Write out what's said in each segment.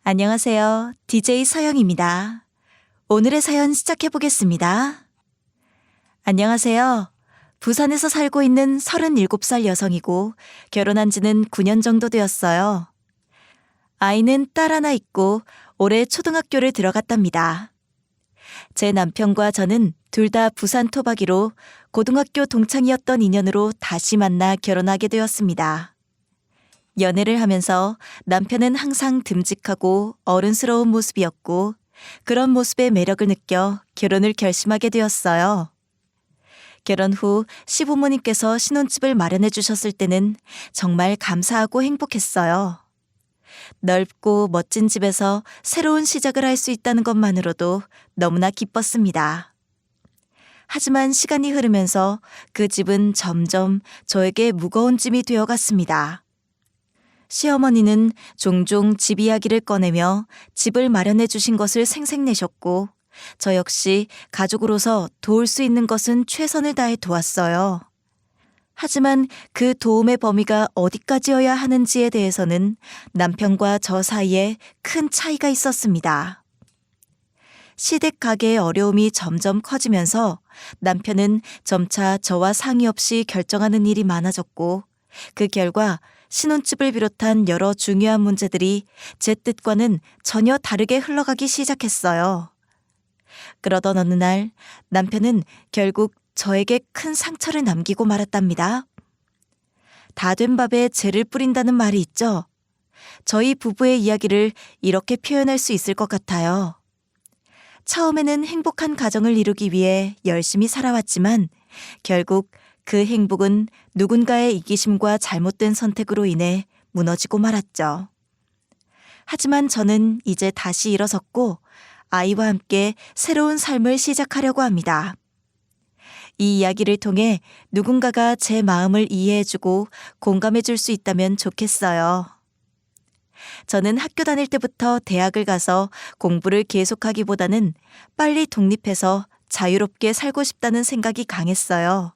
안녕하세요. DJ 서영입니다. 오늘의 사연 시작해 보겠습니다. 안녕하세요. 부산에서 살고 있는 37살 여성이고 결혼한 지는 9년 정도 되었어요. 아이는 딸 하나 있고 올해 초등학교를 들어갔답니다. 제 남편과 저는 둘 다 부산 토박이로 고등학교 동창이었던 인연으로 다시 만나 결혼하게 되었습니다. 연애를 하면서 남편은 항상 듬직하고 어른스러운 모습이었고 그런 모습에 매력을 느껴 결혼을 결심하게 되었어요. 결혼 후 시부모님께서 신혼집을 마련해 주셨을 때는 정말 감사하고 행복했어요. 넓고 멋진 집에서 새로운 시작을 할 수 있다는 것만으로도 너무나 기뻤습니다. 하지만 시간이 흐르면서 그 집은 점점 저에게 무거운 짐이 되어갔습니다. 시어머니는 종종 집 이야기를 꺼내며 집을 마련해 주신 것을 생색내셨고 저 역시 가족으로서 도울 수 있는 것은 최선을 다해 도왔어요. 하지만 그 도움의 범위가 어디까지여야 하는지에 대해서는 남편과 저 사이에 큰 차이가 있었습니다. 시댁 가게의 어려움이 점점 커지면서 남편은 점차 저와 상의 없이 결정하는 일이 많아졌고 그 결과 신혼집을 비롯한 여러 중요한 문제들이 제 뜻과는 전혀 다르게 흘러가기 시작했어요. 그러던 어느 날 남편은 결국 저에게 큰 상처를 남기고 말았답니다. 다 된 밥에 재를 뿌린다는 말이 있죠. 저희 부부의 이야기를 이렇게 표현할 수 있을 것 같아요. 처음에는 행복한 가정을 이루기 위해 열심히 살아왔지만 결국 그 행복은 누군가의 이기심과 잘못된 선택으로 인해 무너지고 말았죠. 하지만 저는 이제 다시 일어섰고 아이와 함께 새로운 삶을 시작하려고 합니다. 이 이야기를 통해 누군가가 제 마음을 이해해주고 공감해줄 수 있다면 좋겠어요. 저는 학교 다닐 때부터 대학을 가서 공부를 계속하기보다는 빨리 독립해서 자유롭게 살고 싶다는 생각이 강했어요.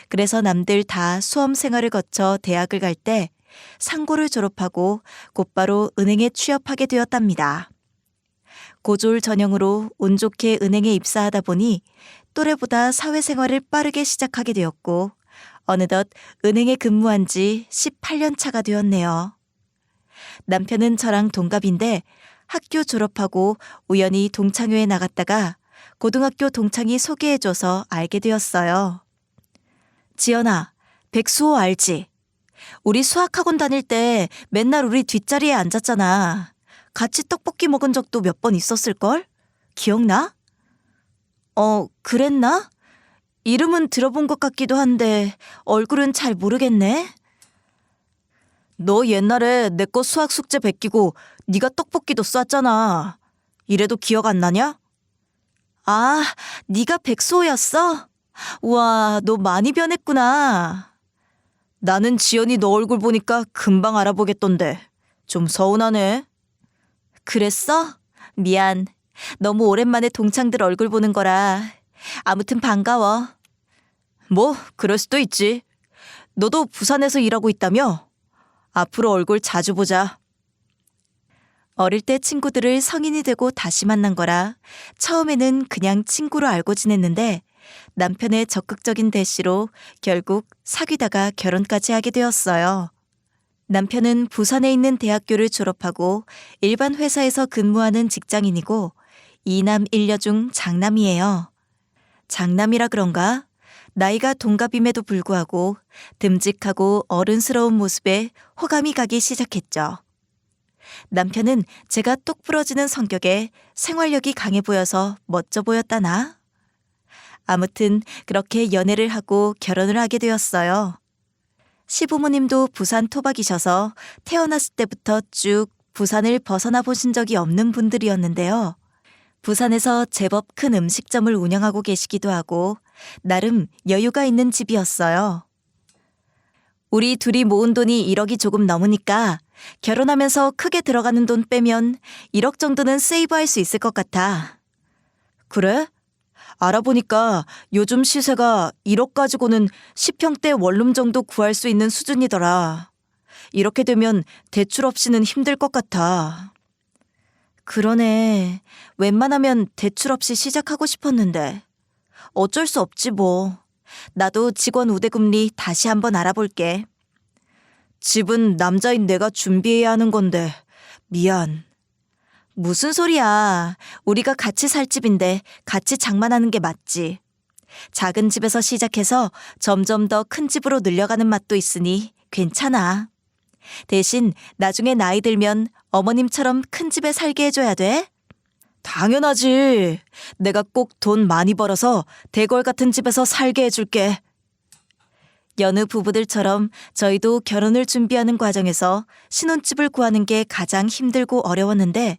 그래서 남들 다 수험 생활을 거쳐 대학을 갈 때 상고를 졸업하고 곧바로 은행에 취업하게 되었답니다. 고졸 전형으로 운 좋게 은행에 입사하다 보니 또래보다 사회생활을 빠르게 시작하게 되었고 어느덧 은행에 근무한 지 18년 차가 되었네요. 남편은 저랑 동갑인데 학교 졸업하고 우연히 동창회에 나갔다가 고등학교 동창이 소개해줘서 알게 되었어요. 지연아, 백수호 알지? 우리 수학학원 다닐 때 맨날 우리 뒷자리에 앉았잖아. 같이 떡볶이 먹은 적도 몇 번 있었을걸? 기억나? 그랬나? 이름은 들어본 것 같기도 한데 얼굴은 잘 모르겠네. 너 옛날에 내 거 수학 숙제 베끼고 네가 떡볶이도 쐈잖아. 이래도 기억 안 나냐? 아, 네가 백수호였어? 우와, 너 많이 변했구나. 나는 지연이 너 얼굴 보니까 금방 알아보겠던데. 좀 서운하네. 그랬어? 미안. 너무 오랜만에 동창들 얼굴 보는 거라. 아무튼 반가워. 뭐, 그럴 수도 있지. 너도 부산에서 일하고 있다며? 앞으로 얼굴 자주 보자. 어릴 때 친구들을 성인이 되고 다시 만난 거라 처음에는 그냥 친구로 알고 지냈는데 남편의 적극적인 대시로 결국 사귀다가 결혼까지 하게 되었어요. 남편은 부산에 있는 대학교를 졸업하고 일반 회사에서 근무하는 직장인이고 2남 1녀 중 장남이에요. 장남이라 그런가? 나이가 동갑임에도 불구하고 듬직하고 어른스러운 모습에 호감이 가기 시작했죠. 남편은 제가 똑 부러지는 성격에 생활력이 강해 보여서 멋져 보였다나? 아무튼 그렇게 연애를 하고 결혼을 하게 되었어요. 시부모님도 부산 토박이셔서 태어났을 때부터 쭉 부산을 벗어나 보신 적이 없는 분들이었는데요. 부산에서 제법 큰 음식점을 운영하고 계시기도 하고 나름 여유가 있는 집이었어요. 우리 둘이 모은 돈이 1억이 조금 넘으니까 결혼하면서 크게 들어가는 돈 빼면 1억 정도는 세이브할 수 있을 것 같아. 그래? 알아보니까 요즘 시세가 1억 가지고는 10평대 원룸 정도 구할 수 있는 수준이더라. 이렇게 되면 대출 없이는 힘들 것 같아. 그러네. 웬만하면 대출 없이 시작하고 싶었는데. 어쩔 수 없지 뭐. 나도 직원 우대금리 다시 한번 알아볼게. 집은 남자인 내가 준비해야 하는 건데 미안. 무슨 소리야. 우리가 같이 살 집인데 같이 장만하는 게 맞지. 작은 집에서 시작해서 점점 더 큰 집으로 늘려가는 맛도 있으니 괜찮아. 대신 나중에 나이 들면 어머님처럼 큰 집에 살게 해줘야 돼. 당연하지. 내가 꼭 돈 많이 벌어서 대궐 같은 집에서 살게 해줄게. 여느 부부들처럼 저희도 결혼을 준비하는 과정에서 신혼집을 구하는 게 가장 힘들고 어려웠는데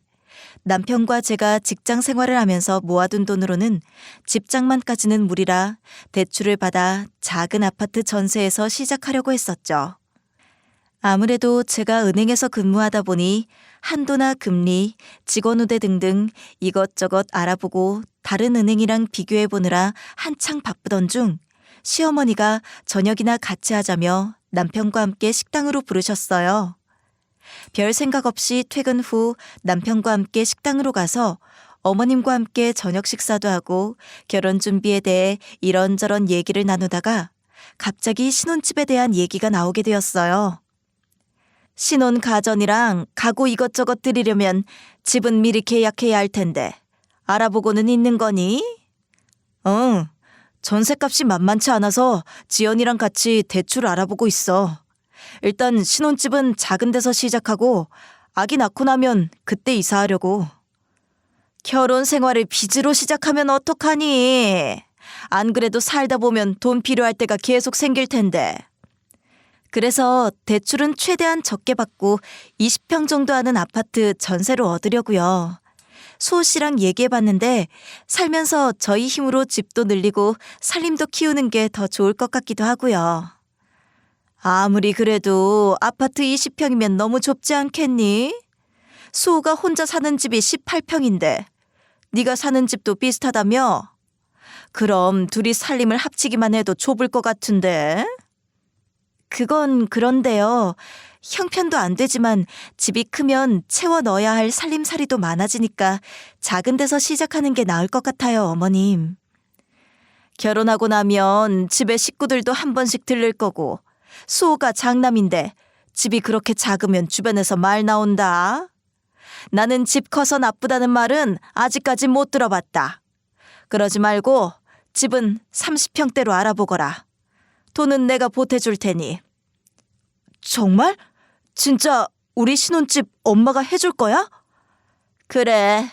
남편과 제가 직장 생활을 하면서 모아둔 돈으로는 집장만까지는 무리라 대출을 받아 작은 아파트 전세에서 시작하려고 했었죠. 아무래도 제가 은행에서 근무하다 보니 한도나 금리, 직원 우대 등등 이것저것 알아보고 다른 은행이랑 비교해보느라 한창 바쁘던 중 시어머니가 저녁이나 같이 하자며 남편과 함께 식당으로 부르셨어요. 별 생각 없이 퇴근 후 남편과 함께 식당으로 가서 어머님과 함께 저녁 식사도 하고 결혼 준비에 대해 이런저런 얘기를 나누다가 갑자기 신혼집에 대한 얘기가 나오게 되었어요. 신혼 가전이랑 가구 이것저것 드리려면 집은 미리 계약해야 할 텐데 알아보고는 있는 거니? 응, 전셋값이 만만치 않아서 지연이랑 같이 대출 알아보고 있어. 일단 신혼집은 작은 데서 시작하고 아기 낳고 나면 그때 이사하려고. 결혼 생활을 빚으로 시작하면 어떡하니? 안 그래도 살다 보면 돈 필요할 때가 계속 생길 텐데. 그래서 대출은 최대한 적게 받고 20평 정도 하는 아파트 전세로 얻으려고요. 수호 씨랑 얘기해봤는데 살면서 저희 힘으로 집도 늘리고 살림도 키우는 게 더 좋을 것 같기도 하고요. 아무리 그래도 아파트 20평이면 너무 좁지 않겠니? 수호가 혼자 사는 집이 18평인데 네가 사는 집도 비슷하다며? 그럼 둘이 살림을 합치기만 해도 좁을 것 같은데? 그건 그런데요. 형편도 안 되지만 집이 크면 채워 넣어야 할 살림살이도 많아지니까 작은 데서 시작하는 게 나을 것 같아요, 어머님. 결혼하고 나면 집에 식구들도 한 번씩 들릴 거고 수호가 장남인데 집이 그렇게 작으면 주변에서 말 나온다. 나는 집 커서 나쁘다는 말은 아직까지 못 들어봤다. 그러지 말고 집은 30평대로 알아보거라. 돈은 내가 보태줄 테니. 정말? 진짜 우리 신혼집 엄마가 해줄 거야? 그래.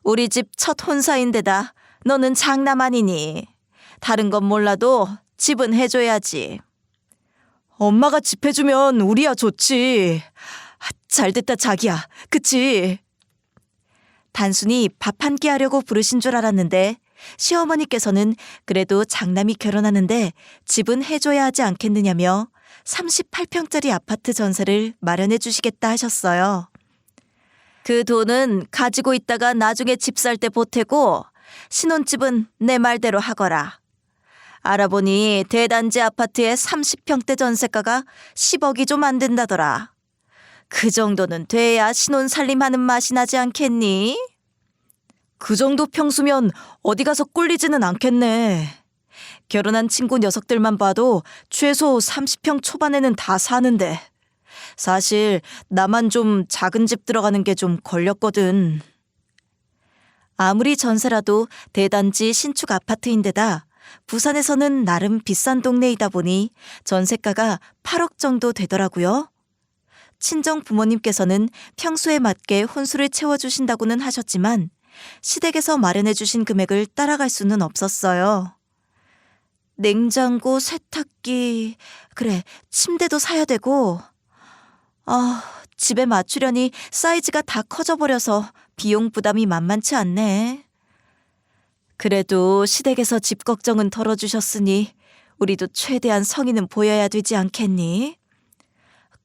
우리 집 첫 혼사인데다 너는 장남 아니니. 다른 건 몰라도 집은 해줘야지. 엄마가 집 해주면 우리야 좋지. 잘됐다 자기야. 그치? 단순히 밥 한 끼 하려고 부르신 줄 알았는데 시어머니께서는 그래도 장남이 결혼하는데 집은 해줘야 하지 않겠느냐며 38평짜리 아파트 전세를 마련해 주시겠다 하셨어요. 그 돈은 가지고 있다가 나중에 집 살 때 보태고 신혼집은 내 말대로 하거라. 알아보니 대단지 아파트의 30평대 전세가가 10억이 좀 안 된다더라. 그 정도는 돼야 신혼 살림하는 맛이 나지 않겠니? 그 정도 평수면 어디 가서 꿀리지는 않겠네. 결혼한 친구 녀석들만 봐도 최소 30평 초반에는 다 사는데 사실 나만 좀 작은 집 들어가는 게 좀 걸렸거든. 아무리 전세라도 대단지 신축 아파트인데다 부산에서는 나름 비싼 동네이다 보니 전세가가 8억 정도 되더라고요. 친정 부모님께서는 평수에 맞게 혼수를 채워주신다고는 하셨지만 시댁에서 마련해 주신 금액을 따라갈 수는 없었어요. 냉장고, 세탁기, 그래 침대도 사야 되고 집에 맞추려니 사이즈가 다 커져버려서 비용 부담이 만만치 않네. 그래도 시댁에서 집 걱정은 덜어주셨으니 우리도 최대한 성의는 보여야 되지 않겠니?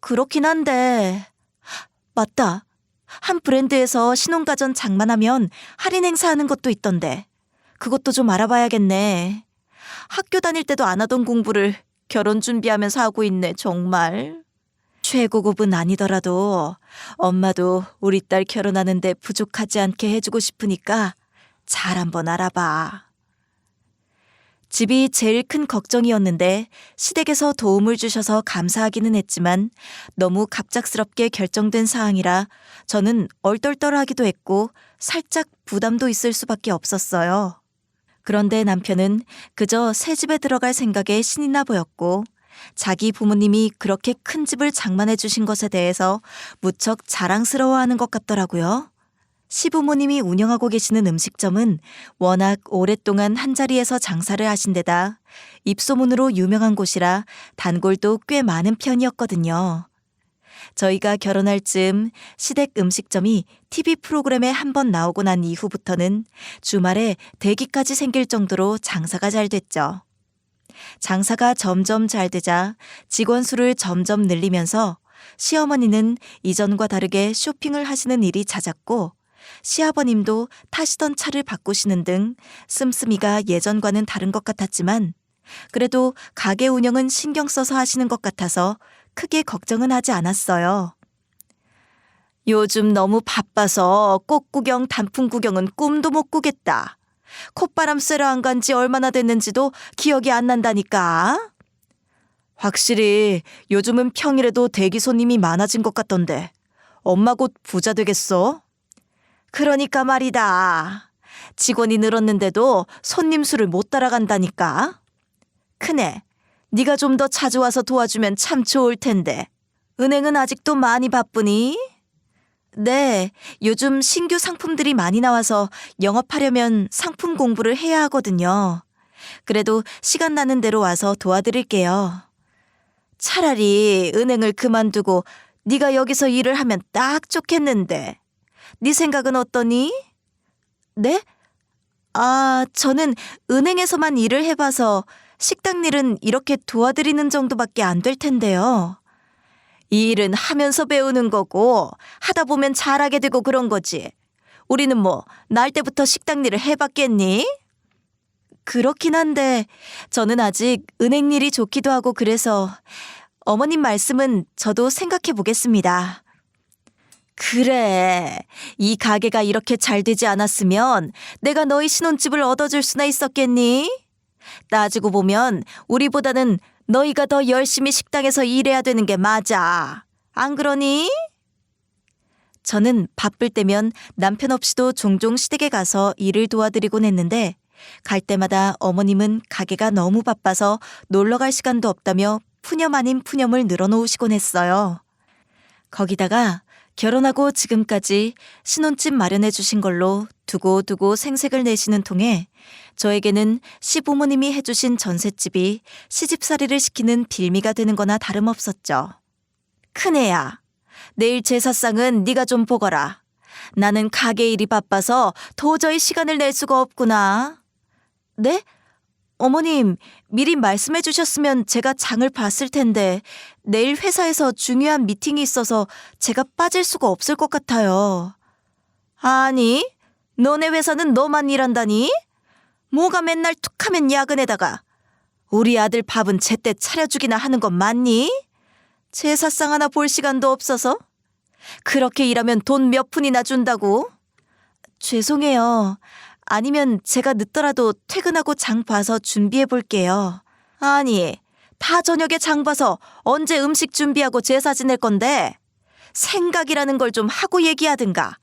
그렇긴 한데 맞다. 한 브랜드에서 신혼가전 장만하면 할인 행사하는 것도 있던데 그것도 좀 알아봐야겠네. 학교 다닐 때도 안 하던 공부를 결혼 준비하면서 하고 있네 정말. 최고급은 아니더라도 엄마도 우리 딸 결혼하는데 부족하지 않게 해주고 싶으니까 잘 한번 알아봐. 집이 제일 큰 걱정이었는데 시댁에서 도움을 주셔서 감사하기는 했지만 너무 갑작스럽게 결정된 사항이라 저는 얼떨떨하기도 했고 살짝 부담도 있을 수밖에 없었어요. 그런데 남편은 그저 새 집에 들어갈 생각에 신이 나 보였고 자기 부모님이 그렇게 큰 집을 장만해 주신 것에 대해서 무척 자랑스러워하는 것 같더라고요. 시부모님이 운영하고 계시는 음식점은 워낙 오랫동안 한자리에서 장사를 하신 데다 입소문으로 유명한 곳이라 단골도 꽤 많은 편이었거든요. 저희가 결혼할 즈음 시댁 음식점이 TV 프로그램에 한번 나오고 난 이후부터는 주말에 대기까지 생길 정도로 장사가 잘 됐죠. 장사가 점점 잘 되자 직원 수를 점점 늘리면서 시어머니는 이전과 다르게 쇼핑을 하시는 일이 잦았고 시아버님도 타시던 차를 바꾸시는 등 씀씀이가 예전과는 다른 것 같았지만 그래도 가게 운영은 신경 써서 하시는 것 같아서 크게 걱정은 하지 않았어요. 요즘 너무 바빠서 꽃 구경, 단풍 구경은 꿈도 못 꾸겠다. 콧바람 쐬러 안 간 지 얼마나 됐는지도 기억이 안 난다니까. 확실히 요즘은 평일에도 대기 손님이 많아진 것 같던데 엄마 곧 부자 되겠어? 그러니까 말이다. 직원이 늘었는데도 손님 수를 못 따라간다니까. 큰애, 네가 좀 더 자주 와서 도와주면 참 좋을 텐데. 은행은 아직도 많이 바쁘니? 네, 요즘 신규 상품들이 많이 나와서 영업하려면 상품 공부를 해야 하거든요. 그래도 시간 나는 대로 와서 도와드릴게요. 차라리 은행을 그만두고 네가 여기서 일을 하면 딱 좋겠는데. 네 생각은 어떠니? 네? 저는 은행에서만 일을 해봐서 식당 일은 이렇게 도와드리는 정도밖에 안 될 텐데요. 이 일은 하면서 배우는 거고 하다 보면 잘하게 되고 그런 거지. 우리는 뭐 날 때부터 식당 일을 해봤겠니? 그렇긴 한데 저는 아직 은행 일이 좋기도 하고 그래서 어머님 말씀은 저도 생각해 보겠습니다. 그래, 이 가게가 이렇게 잘 되지 않았으면 내가 너희 신혼집을 얻어줄 수나 있었겠니? 따지고 보면 우리보다는 너희가 더 열심히 식당에서 일해야 되는 게 맞아. 안 그러니? 저는 바쁠 때면 남편 없이도 종종 시댁에 가서 일을 도와드리곤 했는데 갈 때마다 어머님은 가게가 너무 바빠서 놀러 갈 시간도 없다며 푸념 아닌 푸념을 늘어놓으시곤 했어요. 거기다가 결혼하고 지금까지 신혼집 마련해 주신 걸로 두고두고 생색을 내시는 통에 저에게는 시부모님이 해주신 전셋집이 시집살이를 시키는 빌미가 되는 거나 다름없었죠. 큰애야, 내일 제사상은 네가 좀 보거라. 나는 가게 일이 바빠서 도저히 시간을 낼 수가 없구나. 네? 어머님, 미리 말씀해 주셨으면 제가 장을 봤을 텐데 내일 회사에서 중요한 미팅이 있어서 제가 빠질 수가 없을 것 같아요. 아니, 너네 회사는 너만 일한다니? 뭐가 맨날 툭하면 야근에다가 우리 아들 밥은 제때 차려주기나 하는 건 맞니? 제사상 하나 볼 시간도 없어서? 그렇게 일하면 돈 몇 푼이나 준다고? 죄송해요. 아니면 제가 늦더라도 퇴근하고 장 봐서 준비해 볼게요. 아니, 다 저녁에 장 봐서 언제 음식 준비하고 제사 지낼 건데? 생각이라는 걸 좀 하고 얘기하든가.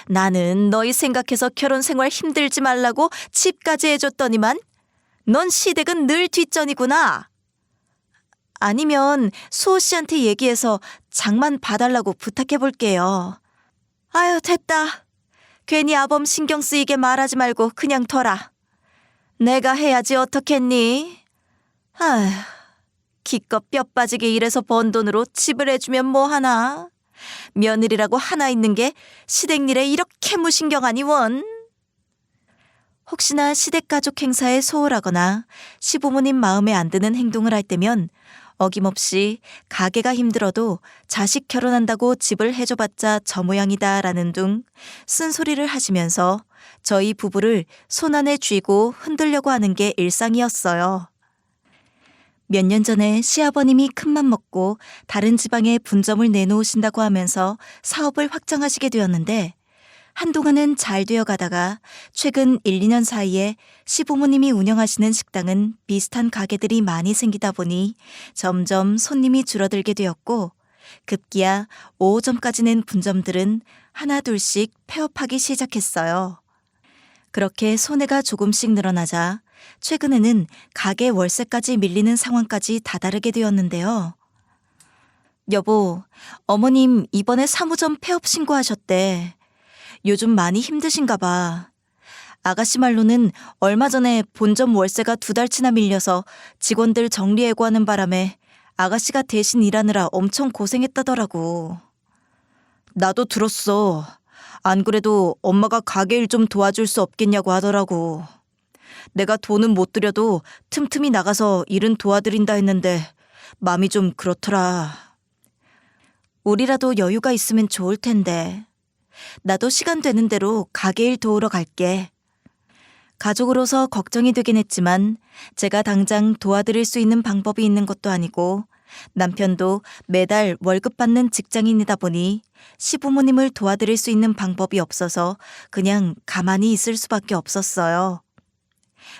나는 너희 생각해서 결혼 생활 힘들지 말라고 집까지 해줬더니만 넌 시댁은 늘 뒷전이구나. 아니면 수호 씨한테 얘기해서 장만 봐달라고 부탁해 볼게요. 아유, 됐다. 괜히 아범 신경 쓰이게 말하지 말고 그냥 둬라. 내가 해야지 어떻겠니? 아휴, 기껏 뼈 빠지게 일해서 번 돈으로 집을 해주면 뭐하나. 며느리라고 하나 있는 게 시댁 일에 이렇게 무신경하니 원. 혹시나 시댁 가족 행사에 소홀하거나 시부모님 마음에 안 드는 행동을 할 때면 어김없이 가게가 힘들어도 자식 결혼한다고 집을 해줘봤자 저 모양이다라는 둥 쓴소리를 하시면서 저희 부부를 손안에 쥐고 흔들려고 하는 게 일상이었어요. 몇 년 전에 시아버님이 큰맘 먹고 다른 지방에 분점을 내놓으신다고 하면서 사업을 확장하시게 되었는데 한동안은 잘 되어 가다가 최근 1, 2년 사이에 시부모님이 운영하시는 식당은 비슷한 가게들이 많이 생기다 보니 점점 손님이 줄어들게 되었고 급기야 5호점까지 낸 분점들은 하나 둘씩 폐업하기 시작했어요. 그렇게 손해가 조금씩 늘어나자 최근에는 가게 월세까지 밀리는 상황까지 다다르게 되었는데요. 여보, 어머님 이번에 3호점 폐업 신고하셨대. 요즘 많이 힘드신가 봐. 아가씨 말로는 얼마 전에 본점 월세가 2달치나 밀려서 직원들 정리해고하는 바람에 아가씨가 대신 일하느라 엄청 고생했다더라고. 나도 들었어. 안 그래도 엄마가 가게 일 좀 도와줄 수 없겠냐고 하더라고. 내가 돈은 못 들여도 틈틈이 나가서 일은 도와드린다 했는데 마음이 좀 그렇더라. 우리라도 여유가 있으면 좋을 텐데. 나도 시간 되는 대로 가게 일 도우러 갈게. 가족으로서 걱정이 되긴 했지만 제가 당장 도와드릴 수 있는 방법이 있는 것도 아니고 남편도 매달 월급 받는 직장인이다 보니 시부모님을 도와드릴 수 있는 방법이 없어서 그냥 가만히 있을 수밖에 없었어요.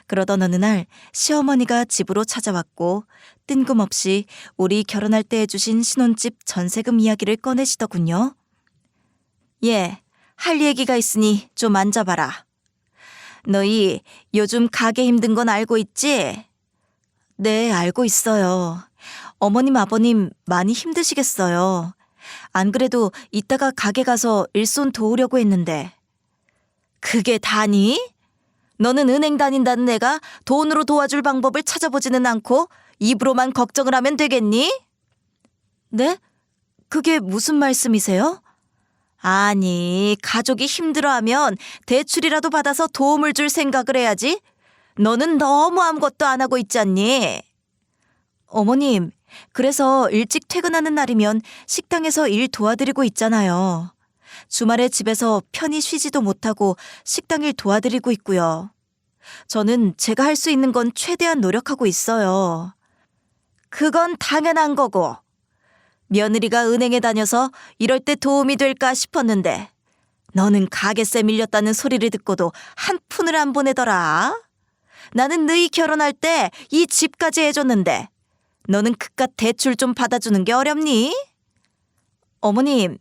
그러던 어느 날 시어머니가 집으로 찾아왔고 뜬금없이 우리 결혼할 때 해주신 신혼집 전세금 이야기를 꺼내시더군요. 예, 할 얘기가 있으니 좀 앉아봐라. 너희 요즘 가게 힘든 건 알고 있지? 네, 알고 있어요. 어머님, 아버님 많이 힘드시겠어요. 안 그래도 이따가 가게 가서 일손 도우려고 했는데. 그게 다니? 너는 은행 다닌다는 애가 돈으로 도와줄 방법을 찾아보지는 않고 입으로만 걱정을 하면 되겠니? 네? 그게 무슨 말씀이세요? 아니, 가족이 힘들어하면 대출이라도 받아서 도움을 줄 생각을 해야지. 너는 너무 아무것도 안 하고 있잖니. 어머님, 그래서 일찍 퇴근하는 날이면 식당에서 일 도와드리고 있잖아요. 주말에 집에서 편히 쉬지도 못하고 식당 일 도와드리고 있고요. 저는 제가 할 수 있는 건 최대한 노력하고 있어요. 그건 당연한 거고. 며느리가 은행에 다녀서 이럴 때 도움이 될까 싶었는데 너는 가게세 밀렸다는 소리를 듣고도 한 푼을 안 보내더라. 나는 너희 결혼할 때 이 집까지 해줬는데 너는 그깟 대출 좀 받아주는 게 어렵니? 어머님,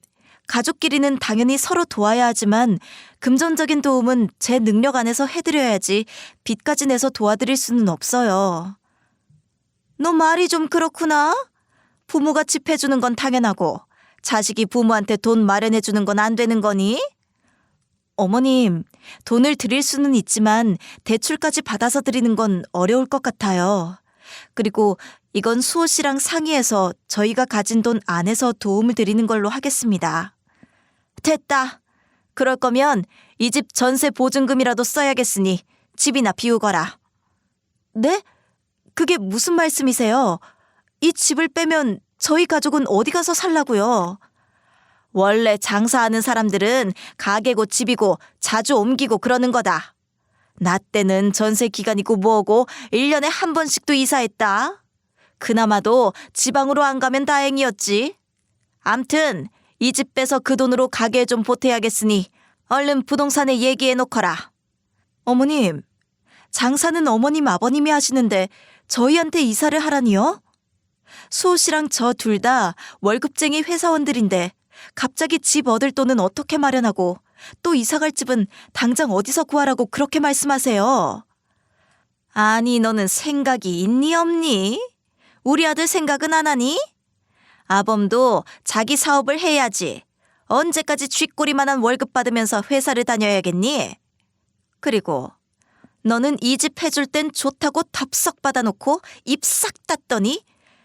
가족끼리는 당연히 서로 도와야 하지만 금전적인 도움은 제 능력 안에서 해드려야지 빚까지 내서 도와드릴 수는 없어요. 너 말이 좀 그렇구나. 부모가 집 해주는 건 당연하고 자식이 부모한테 돈 마련해주는 건 안 되는 거니? 어머님, 돈을 드릴 수는 있지만 대출까지 받아서 드리는 건 어려울 것 같아요. 그리고 이건 수호 씨랑 상의해서 저희가 가진 돈 안에서 도움을 드리는 걸로 하겠습니다. 됐다. 그럴 거면 이 집 전세 보증금이라도 써야겠으니 집이나 비우거라. 네? 그게 무슨 말씀이세요? 이 집을 빼면 저희 가족은 어디 가서 살라고요? 원래 장사하는 사람들은 가게고 집이고 자주 옮기고 그러는 거다. 나 때는 전세 기간이고 뭐고 1년에 한 번씩도 이사했다. 그나마도 지방으로 안 가면 다행이었지. 암튼 이 집 빼서 그 돈으로 가게에 좀 보태야겠으니 얼른 부동산에 얘기해놓거라. 어머님, 장사는 어머님 아버님이 하시는데 저희한테 이사를 하라니요? 수호 씨랑 저 둘 다 월급쟁이 회사원들인데 갑자기 집 얻을 돈은 어떻게 마련하고 또 이사갈 집은 당장 어디서 구하라고 그렇게 말씀하세요? 아니, 너는 생각이 있니 없니? 우리 아들 생각은 안 하니? 아범도 자기 사업을 해야지. 언제까지 쥐꼬리만한 월급 받으면서 회사를 다녀야겠니? 그리고 너는 이 집 해줄 땐 좋다고 덥석 받아놓고 입 싹 닫더니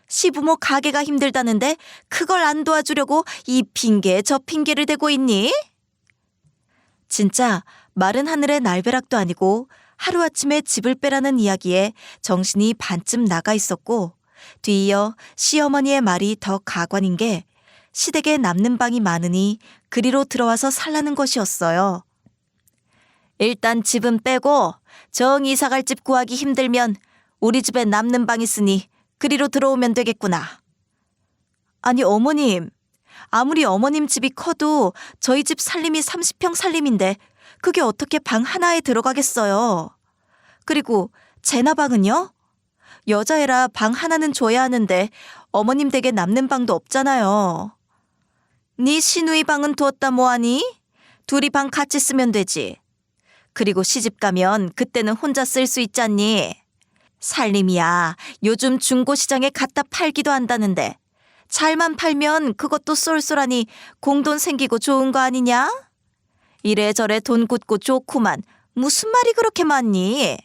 시부모 가게가 힘들다는데 그걸 안 도와주려고 이 핑계 저 핑계를 대고 있니? 진짜 마른 하늘의 날벼락도 아니고 하루아침에 집을 빼라는 이야기에 정신이 반쯤 나가 있었고 뒤이어 시어머니의 말이 더 가관인 게 시댁에 남는 방이 많으니 그리로 들어와서 살라는 것이었어요. 일단 집은 빼고 정 이사갈 집 구하기 힘들면 우리 집에 남는 방 있으니 그리로 들어오면 되겠구나. 아니 어머님, 아무리 어머님 집이 커도 저희 집 살림이 30평 살림인데 그게 어떻게 방 하나에 들어가겠어요. 그리고 제나 방은요? 여자애라 방 하나는 줘야 하는데 어머님 댁에 남는 방도 없잖아요. 네 시누이 방은 두었다 뭐하니? 둘이 방 같이 쓰면 되지. 그리고 시집 가면 그때는 혼자 쓸 수 있잖니. 살림이야 요즘 중고시장에 갖다 팔기도 한다는데 잘만 팔면 그것도 쏠쏠하니 공돈 생기고 좋은 거 아니냐? 이래저래 돈 굳고 좋구만. 무슨 말이 그렇게 많니?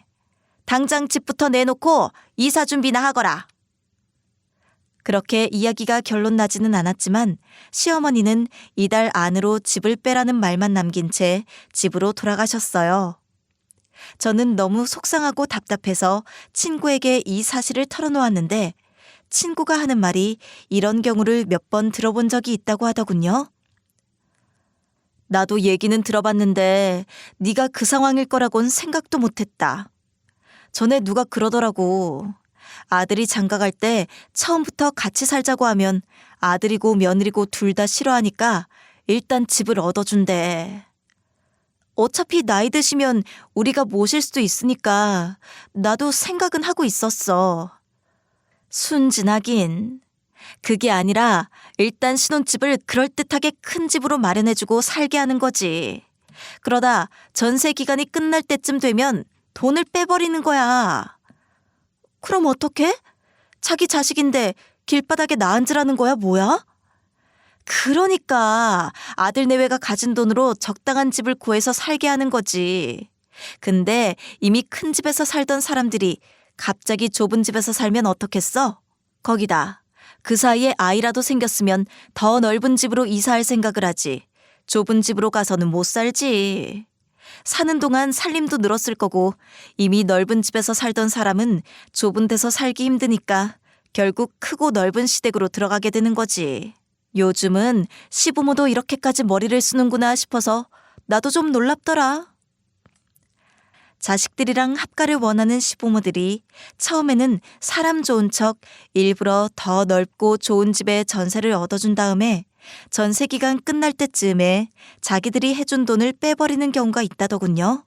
당장 집부터 내놓고 이사 준비나 하거라. 그렇게 이야기가 결론 나지는 않았지만 시어머니는 이달 안으로 집을 빼라는 말만 남긴 채 집으로 돌아가셨어요. 저는 너무 속상하고 답답해서 친구에게 이 사실을 털어놓았는데 친구가 하는 말이 이런 경우를 몇 번 들어본 적이 있다고 하더군요. 나도 얘기는 들어봤는데 네가 그 상황일 거라곤 생각도 못했다. 전에 누가 그러더라고. 아들이 장가갈 때 처음부터 같이 살자고 하면 아들이고 며느리고 둘 다 싫어하니까 일단 집을 얻어준대. 어차피 나이 드시면 우리가 모실 수도 있으니까 나도 생각은 하고 있었어. 순진하긴. 그게 아니라 일단 신혼집을 그럴듯하게 큰 집으로 마련해주고 살게 하는 거지. 그러다 전세 기간이 끝날 때쯤 되면 돈을 빼버리는 거야. 그럼 어떡해? 자기 자식인데 길바닥에 나앉으라는 거야 뭐야? 그러니까 아들 내외가 가진 돈으로 적당한 집을 구해서 살게 하는 거지. 근데 이미 큰 집에서 살던 사람들이 갑자기 좁은 집에서 살면 어떻겠어? 거기다 그 사이에 아이라도 생겼으면 더 넓은 집으로 이사할 생각을 하지. 좁은 집으로 가서는 못 살지. 사는 동안 살림도 늘었을 거고 이미 넓은 집에서 살던 사람은 좁은 데서 살기 힘드니까 결국 크고 넓은 시댁으로 들어가게 되는 거지. 요즘은 시부모도 이렇게까지 머리를 쓰는구나 싶어서 나도 좀 놀랍더라. 자식들이랑 합가를 원하는 시부모들이 처음에는 사람 좋은 척 일부러 더 넓고 좋은 집에 전세를 얻어준 다음에 전세 기간 끝날 때쯤에 자기들이 해준 돈을 빼버리는 경우가 있다더군요.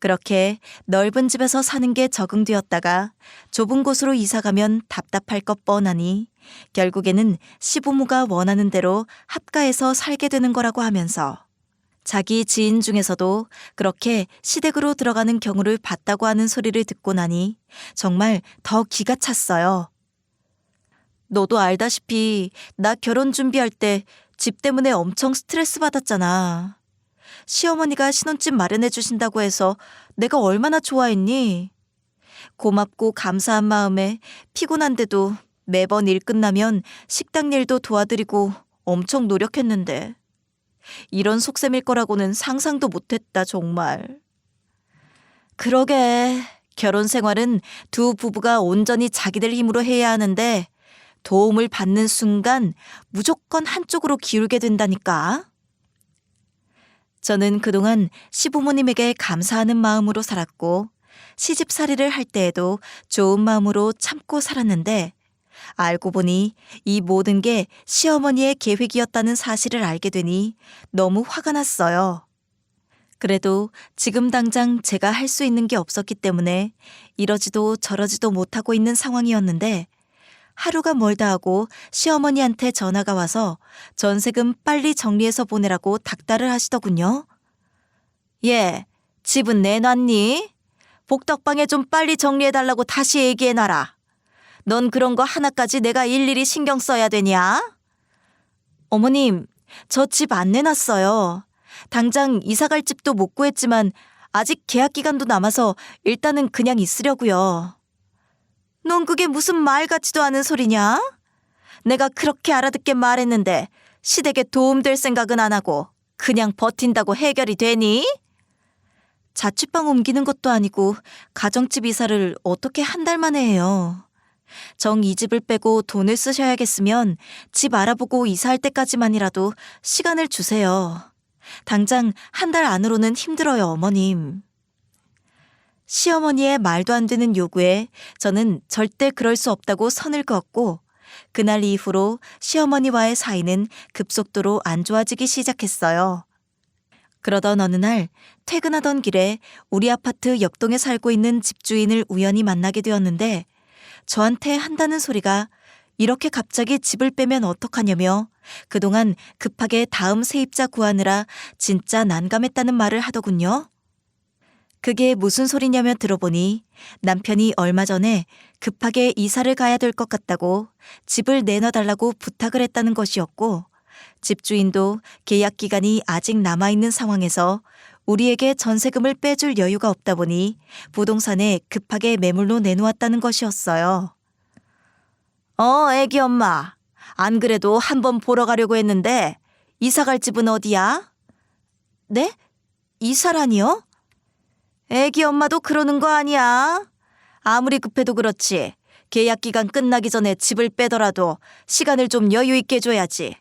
그렇게 넓은 집에서 사는 게 적응되었다가 좁은 곳으로 이사가면 답답할 것 뻔하니 결국에는 시부모가 원하는 대로 합가해서 살게 되는 거라고 하면서 자기 지인 중에서도 그렇게 시댁으로 들어가는 경우를 봤다고 하는 소리를 듣고 나니 정말 더 기가 찼어요. 너도 알다시피 나 결혼 준비할 때 집 때문에 엄청 스트레스 받았잖아. 시어머니가 신혼집 마련해 주신다고 해서 내가 얼마나 좋아했니? 고맙고 감사한 마음에 피곤한데도 매번 일 끝나면 식당 일도 도와드리고 엄청 노력했는데 이런 속셈일 거라고는 상상도 못했다 정말. 그러게 결혼 생활은 두 부부가 온전히 자기들 힘으로 해야 하는데 도움을 받는 순간 무조건 한쪽으로 기울게 된다니까. 저는 그동안 시부모님에게 감사하는 마음으로 살았고 시집살이를 할 때에도 좋은 마음으로 참고 살았는데 알고 보니 이 모든 게 시어머니의 계획이었다는 사실을 알게 되니 너무 화가 났어요. 그래도 지금 당장 제가 할 수 있는 게 없었기 때문에 이러지도 저러지도 못하고 있는 상황이었는데 하루가 멀다 하고 시어머니한테 전화가 와서 전세금 빨리 정리해서 보내라고 닥달을 하시더군요. 예, 집은 내놨니? 복덕방에 좀 빨리 정리해달라고 다시 얘기해놔라. 넌 그런 거 하나까지 내가 일일이 신경 써야 되냐? 어머님, 저 집 안 내놨어요. 당장 이사갈 집도 못 구했지만 아직 계약 기간도 남아서 일단은 그냥 있으려고요. 넌 그게 무슨 말 같지도 않은 소리냐? 내가 그렇게 알아듣게 말했는데 시댁에 도움될 생각은 안 하고 그냥 버틴다고 해결이 되니? 자취방 옮기는 것도 아니고 가정집 이사를 어떻게 한 달 만에 해요. 정 이 집을 빼고 돈을 쓰셔야겠으면 집 알아보고 이사할 때까지만이라도 시간을 주세요. 당장 한 달 안으로는 힘들어요, 어머님. 시어머니의 말도 안 되는 요구에 저는 절대 그럴 수 없다고 선을 그었고 그날 이후로 시어머니와의 사이는 급속도로 안 좋아지기 시작했어요. 그러던 어느 날 퇴근하던 길에 우리 아파트 옆동에 살고 있는 집주인을 우연히 만나게 되었는데 저한테 한다는 소리가 이렇게 갑자기 집을 빼면 어떡하냐며 그동안 급하게 다음 세입자 구하느라 진짜 난감했다는 말을 하더군요. 그게 무슨 소리냐며 들어보니 남편이 얼마 전에 급하게 이사를 가야 될 것 같다고 집을 내놔달라고 부탁을 했다는 것이었고 집주인도 계약 기간이 아직 남아있는 상황에서 우리에게 전세금을 빼줄 여유가 없다 보니 부동산에 급하게 매물로 내놓았다는 것이었어요. 애기 엄마. 안 그래도 한번 보러 가려고 했는데 이사 갈 집은 어디야? 네? 이사라니요? 애기 엄마도 그러는 거 아니야? 아무리 급해도 그렇지. 계약 기간 끝나기 전에 집을 빼더라도 시간을 좀 여유 있게 줘야지.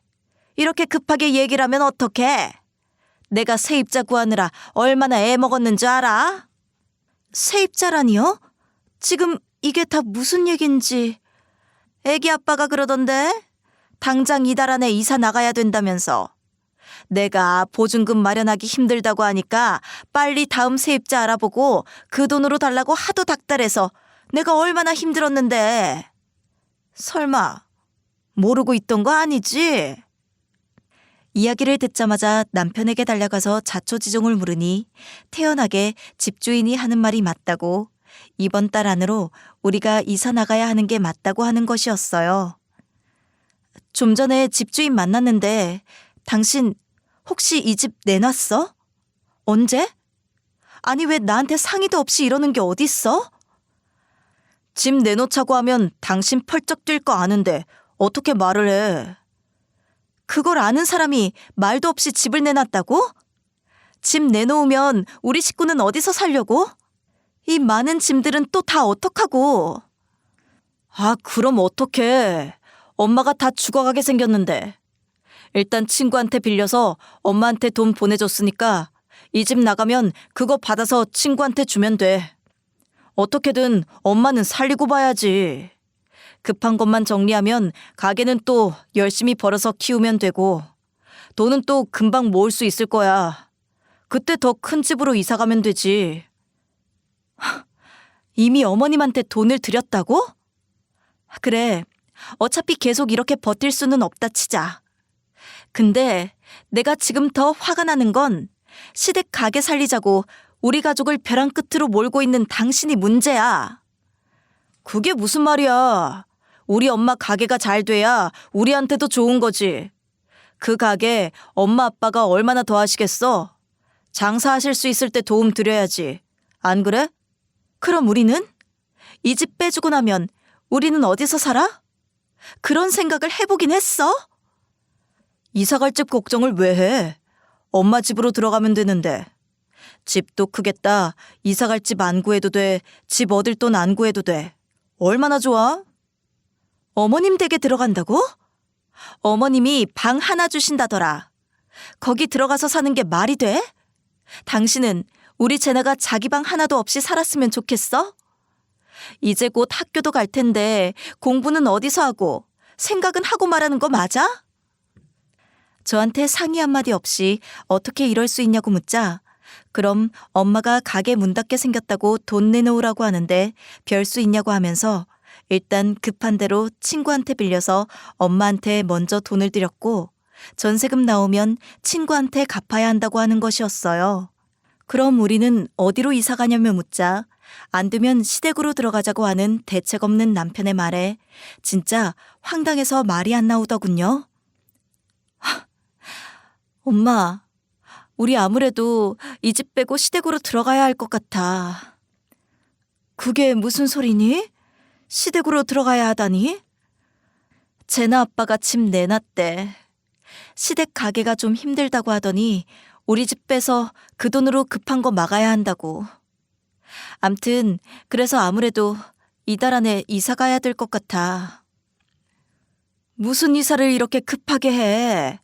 이렇게 급하게 얘기를 하면 어떡해? 내가 세입자 구하느라 얼마나 애먹었는 줄 알아? 세입자라니요? 지금 이게 다 무슨 얘긴지. 애기 아빠가 그러던데 당장 이달 안에 이사 나가야 된다면서. 내가 보증금 마련하기 힘들다고 하니까 빨리 다음 세입자 알아보고 그 돈으로 달라고 하도 닥달해서 내가 얼마나 힘들었는데. 설마 모르고 있던 거 아니지? 이야기를 듣자마자 남편에게 달려가서 자초지종을 물으니 태연하게 집주인이 하는 말이 맞다고 이번 달 안으로 우리가 이사 나가야 하는 게 맞다고 하는 것이었어요. 좀 전에 집주인 만났는데 당신 혹시 이 집 내놨어? 언제? 아니 왜 나한테 상의도 없이 이러는 게 어딨어? 집 내놓자고 하면 당신 펄쩍 뛸 거 아는데 어떻게 말을 해? 그걸 아는 사람이 말도 없이 집을 내놨다고? 집 내놓으면 우리 식구는 어디서 살려고? 이 많은 짐들은 또 다 어떡하고? 그럼 어떡해. 엄마가 다 죽어가게 생겼는데. 일단 친구한테 빌려서 엄마한테 돈 보내줬으니까 이 집 나가면 그거 받아서 친구한테 주면 돼. 어떻게든 엄마는 살리고 봐야지. 급한 것만 정리하면 가게는 또 열심히 벌어서 키우면 되고 돈은 또 금방 모을 수 있을 거야. 그때 더 큰 집으로 이사 가면 되지. 이미 어머님한테 돈을 드렸다고? 그래, 어차피 계속 이렇게 버틸 수는 없다 치자. 근데 내가 지금 더 화가 나는 건 시댁 가게 살리자고 우리 가족을 벼랑 끝으로 몰고 있는 당신이 문제야. 그게 무슨 말이야. 우리 엄마 가게가 잘 돼야 우리한테도 좋은 거지. 그 가게 엄마 아빠가 얼마나 더 하시겠어? 장사하실 수 있을 때 도움 드려야지. 안 그래? 그럼 우리는? 이 집 빼주고 나면 우리는 어디서 살아? 그런 생각을 해보긴 했어? 이사갈 집 걱정을 왜 해? 엄마 집으로 들어가면 되는데. 집도 크겠다. 이사갈 집 안 구해도 돼. 집 얻을 돈 안 구해도 돼. 얼마나 좋아? 어머님 댁에 들어간다고? 어머님이 방 하나 주신다더라. 거기 들어가서 사는 게 말이 돼? 당신은 우리 제나가 자기 방 하나도 없이 살았으면 좋겠어? 이제 곧 학교도 갈 텐데 공부는 어디서 하고 생각은 하고 말하는 거 맞아? 저한테 상의 한마디 없이 어떻게 이럴 수 있냐고 묻자 그럼 엄마가 가게 문 닫게 생겼다고 돈 내놓으라고 하는데 별 수 있냐고 하면서 일단 급한 대로 친구한테 빌려서 엄마한테 먼저 돈을 드렸고 전세금 나오면 친구한테 갚아야 한다고 하는 것이었어요. 그럼 우리는 어디로 이사 가냐며 묻자 안 되면 시댁으로 들어가자고 하는 대책 없는 남편의 말에 진짜 황당해서 말이 안 나오더군요. 엄마, 우리 아무래도 이 집 빼고 시댁으로 들어가야 할 것 같아. 그게 무슨 소리니? 시댁으로 들어가야 하다니? 제나 아빠가 집 내놨대. 시댁 가게가 좀 힘들다고 하더니 우리 집 빼서 그 돈으로 급한 거 막아야 한다고. 암튼 그래서 아무래도 이달 안에 이사 가야 될 것 같아. 무슨 이사를 이렇게 급하게 해?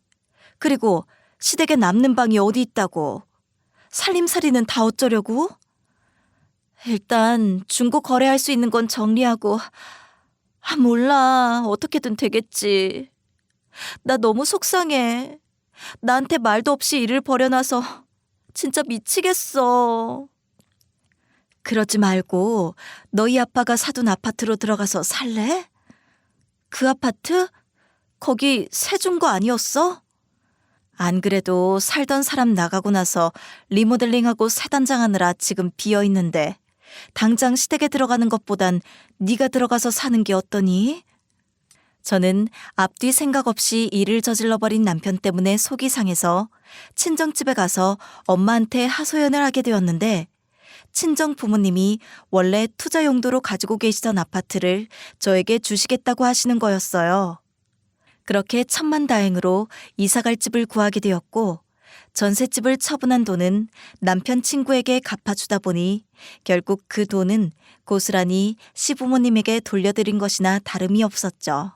그리고 시댁에 남는 방이 어디 있다고? 살림살이는 다 어쩌려고? 일단 중고 거래할 수 있는 건 정리하고, 몰라. 어떻게든 되겠지. 나 너무 속상해. 나한테 말도 없이 일을 벌여놔서 진짜 미치겠어. 그러지 말고 너희 아빠가 사둔 아파트로 들어가서 살래? 그 아파트? 거기 새 준 거 아니었어? 안 그래도 살던 사람 나가고 나서 리모델링하고 새 단장하느라 지금 비어있는데 당장 시댁에 들어가는 것보단 네가 들어가서 사는 게 어떠니? 저는 앞뒤 생각 없이 일을 저질러버린 남편 때문에 속이 상해서 친정집에 가서 엄마한테 하소연을 하게 되었는데 친정 부모님이 원래 투자 용도로 가지고 계시던 아파트를 저에게 주시겠다고 하시는 거였어요. 그렇게 천만다행으로 이사갈 집을 구하게 되었고 전셋집을 처분한 돈은 남편 친구에게 갚아주다 보니 결국 그 돈은 고스란히 시부모님에게 돌려드린 것이나 다름이 없었죠.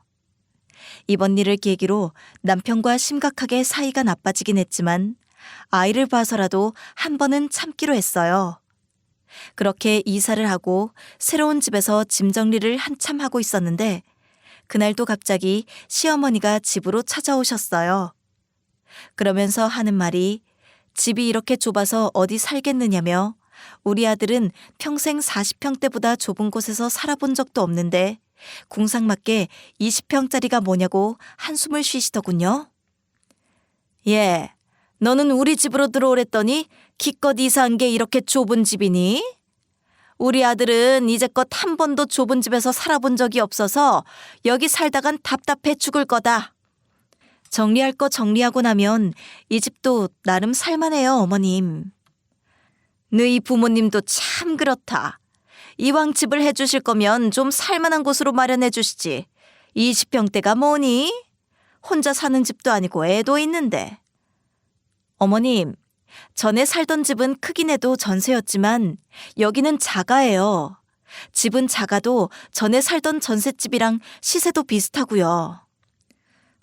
이번 일을 계기로 남편과 심각하게 사이가 나빠지긴 했지만 아이를 봐서라도 한 번은 참기로 했어요. 그렇게 이사를 하고 새로운 집에서 짐 정리를 한참 하고 있었는데 그날도 갑자기 시어머니가 집으로 찾아오셨어요. 그러면서 하는 말이 집이 이렇게 좁아서 어디 살겠느냐며 우리 아들은 평생 40평대보다 좁은 곳에서 살아본 적도 없는데 궁상맞게 20평짜리가 뭐냐고 한숨을 쉬시더군요. 예, 너는 우리 집으로 들어오랬더니 기껏 이사한 게 이렇게 좁은 집이니? 우리 아들은 이제껏 한 번도 좁은 집에서 살아본 적이 없어서 여기 살다간 답답해 죽을 거다. 정리할 거 정리하고 나면 이 집도 나름 살만해요, 어머님. 너희 부모님도 참 그렇다. 이왕 집을 해주실 거면 좀 살만한 곳으로 마련해 주시지. 20평대가 뭐니? 혼자 사는 집도 아니고 애도 있는데. 어머님, 전에 살던 집은 크긴 해도 전세였지만 여기는 자가예요. 집은 작아도 전에 살던 전셋집이랑 시세도 비슷하고요.